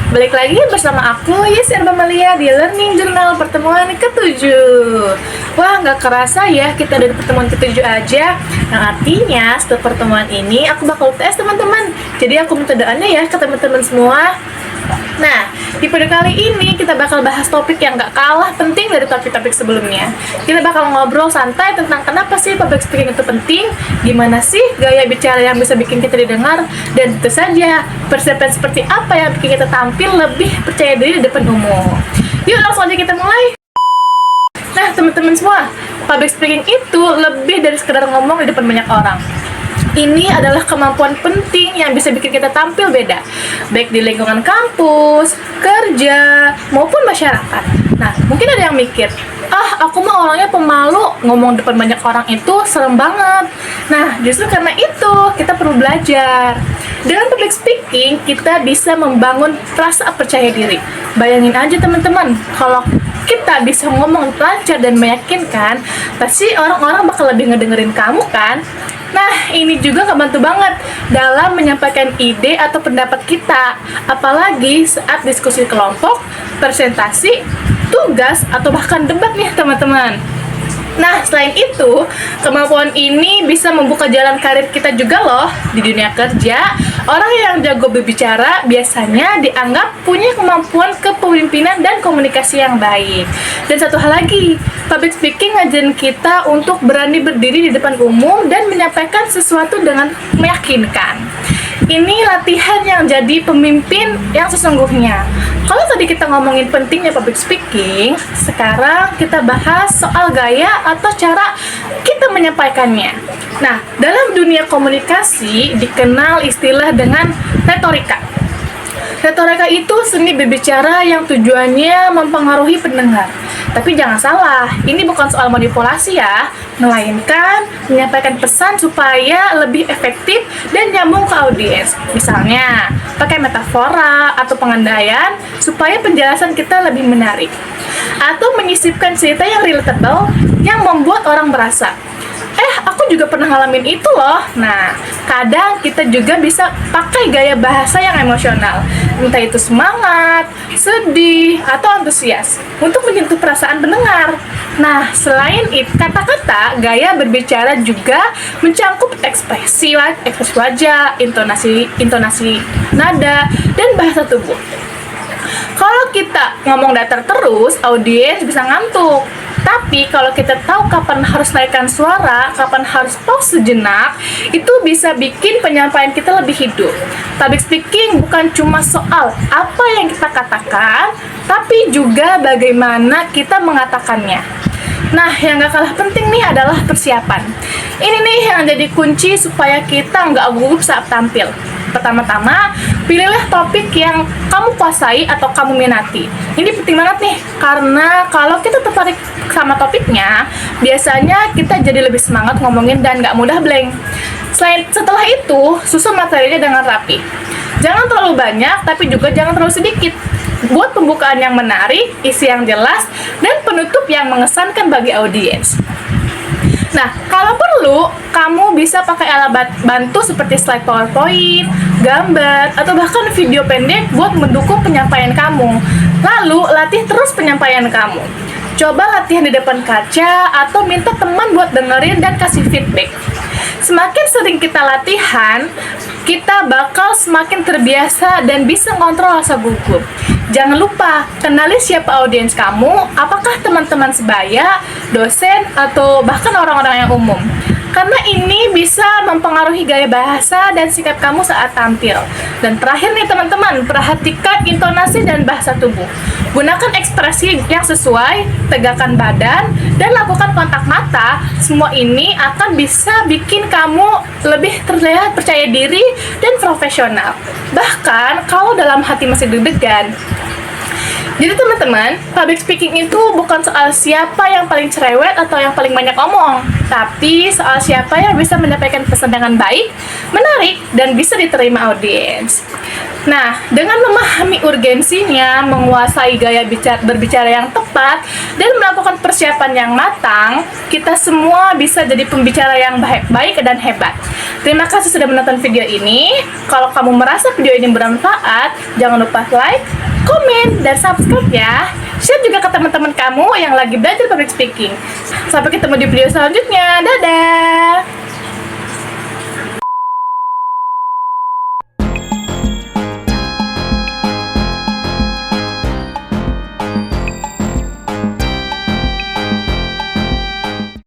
Balik lagi bersama aku, Yes Erba Malia di Learning Journal pertemuan ke-7. Wah, nggak kerasa ya kita ada di pertemuan ke-7 aja. Yang artinya setelah pertemuan ini aku bakal tes teman-teman. Jadi aku minta doanya ya ke teman-teman semua. Nah, di pada kali ini kita bakal bahas topik yang gak kalah penting dari topik-topik sebelumnya. Kita bakal ngobrol santai tentang kenapa sih public speaking itu penting, gimana sih gaya bicara yang bisa bikin kita didengar, dan tentu saja persiapan seperti apa yang bikin kita tampil lebih percaya diri di depan umum. Yuk langsung aja kita mulai. Nah, teman-teman semua, public speaking itu lebih dari sekedar ngomong di depan banyak orang. Ini adalah kemampuan penting yang bisa bikin kita tampil beda, baik di lingkungan kampus, kerja, maupun masyarakat. Nah, mungkin ada yang mikir, aku mah orangnya pemalu, ngomong depan banyak orang itu serem banget. Nah, justru karena itu, kita perlu belajar. Dengan public speaking, kita bisa membangun rasa percaya diri. Bayangin aja teman-teman, kalau kita bisa ngomong lancar dan meyakinkan, pasti orang-orang bakal lebih ngedengerin kamu kan? Nah, ini juga ngebantu banget dalam menyampaikan ide atau pendapat kita, apalagi saat diskusi kelompok, presentasi, tugas, atau bahkan debat nih teman-teman. Nah, selain itu, kemampuan ini bisa membuka jalan karir kita juga loh. Di dunia kerja, orang yang jago berbicara biasanya dianggap punya kemampuan kepemimpinan dan komunikasi yang baik. Dan satu hal lagi, public speaking ngajarin kita untuk berani berdiri di depan umum dan menyampaikan sesuatu dengan meyakinkan. Ini latihan yang jadi pemimpin yang sesungguhnya. Kalau tadi kita ngomongin pentingnya public speaking, sekarang kita bahas soal gaya atau cara kita menyampaikannya. Nah, dalam dunia komunikasi dikenal istilah dengan retorika. Retorika itu seni berbicara yang tujuannya mempengaruhi pendengar. Tapi jangan salah, ini bukan soal manipulasi ya, melainkan menyampaikan pesan supaya lebih efektif dan nyambung ke audiens. Misalnya, pakai metafora atau pengandaian supaya penjelasan kita lebih menarik. Atau menyisipkan cerita yang relatable yang membuat orang berasa, aku juga pernah ngalamin itu loh. Nah, kadang kita juga bisa pakai gaya bahasa yang emosional, entah itu semangat, sedih, atau antusias, untuk menyentuh perasaan pendengar. Nah, selain itu, kata-kata, gaya berbicara juga mencangkup ekspresi wajah, intonasi nada, dan bahasa tubuh. Kalau kita ngomong datar terus, audiens bisa ngantuk. Tapi kalau kita tahu kapan harus naikkan suara, kapan harus pause sejenak, itu bisa bikin penyampaian kita lebih hidup. Public speaking bukan cuma soal apa yang kita katakan, tapi juga bagaimana kita mengatakannya. Nah, yang gak kalah penting nih adalah persiapan. Ini nih yang jadi kunci supaya kita nggak gugup saat tampil. Pertama-tama, pilihlah topik yang kamu kuasai atau kamu minati. Ini penting banget nih, karena kalau kita tertarik sama topiknya, biasanya kita jadi lebih semangat ngomongin dan nggak mudah blank. Setelah itu, susun materinya dengan rapi. Jangan terlalu banyak, tapi juga jangan terlalu sedikit. Buat pembukaan yang menarik, isi yang jelas, dan penutup yang mengesankan bagi audiens. Nah, kalau perlu, kamu bisa pakai alat bantu seperti slide PowerPoint, gambar, atau bahkan video pendek buat mendukung penyampaian kamu. Lalu, latih terus penyampaian kamu. Coba latihan di depan kaca atau minta teman buat dengerin dan kasih feedback. Semakin sering kita latihan, kita bakal semakin terbiasa dan bisa ngontrol rasa gugup. Jangan lupa, kenali siapa audiens kamu, apakah teman-teman sebaya, dosen, atau bahkan orang-orang yang umum. Karena ini bisa mempengaruhi gaya bahasa dan sikap kamu saat tampil. Dan terakhir nih teman-teman, perhatikan intonasi dan bahasa tubuh. Gunakan ekspresi yang sesuai, tegakkan badan, dan lakukan kontak mata. Semua ini akan bisa bikin kamu lebih terlihat percaya diri dan profesional. Bahkan kalau dalam hati masih deg-degan. Jadi teman-teman, public speaking itu bukan soal siapa yang paling cerewet atau yang paling banyak omong, tapi soal siapa yang bisa menyampaikan pesan dengan baik, menarik, dan bisa diterima audiens. Nah, dengan memahami urgensinya, menguasai gaya berbicara yang tepat, dan melakukan persiapan yang matang, kita semua bisa jadi pembicara yang baik dan hebat. Terima kasih sudah menonton video ini. Kalau kamu merasa video ini bermanfaat, jangan lupa like, komen, dan subscribe ya. Share juga ke teman-teman kamu yang lagi belajar public speaking. Sampai ketemu di video selanjutnya. Dadah!